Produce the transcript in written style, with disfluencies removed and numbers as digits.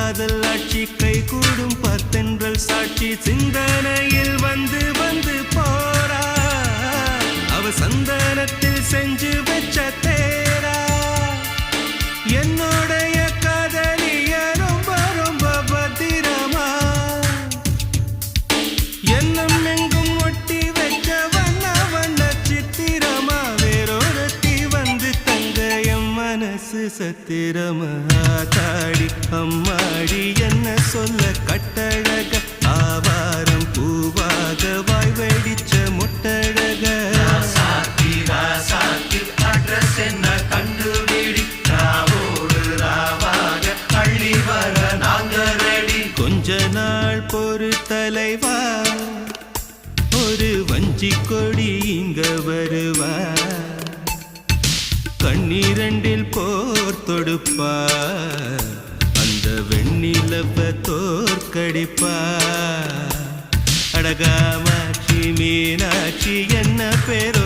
காதல் ஆட்சி கை கூடும் பத்தென்றல் சாட்சி சிந்தனையில் வந்து வந்து போறா அவ சந்தனத்தில் செஞ்சு வச்ச தேரா என்னோடைய காதலிய ரொம்ப ரொம்ப பத்திரமா என்னும் எங்கும் ஒட்டி வச்ச வண்ண வண்ண சித்திரமா வேறொருத்தி வந்து தங்க என் மனசு சத்திரமா தாடி அம்மாடி என்ன சொல்ல கட்டழக ஆவாரம் பூவாக வாய் வெடிச்ச முட்டழக அட்ரஸ் என்ன கண்டுபிடி ராவோடு ராவாக அள்ளி வர நாங்க ரெடி கொஞ்ச நாள் பொறு தலைவா ஒரு வஞ்சி கொடி இங்க வருவா கண்ணீரண்டில் போர் தொடுப்பா அந்த வெண்ணிலவ தோற்கடிப்பா அடகாமாட்சி மீனாட்சி என்ன பேரோ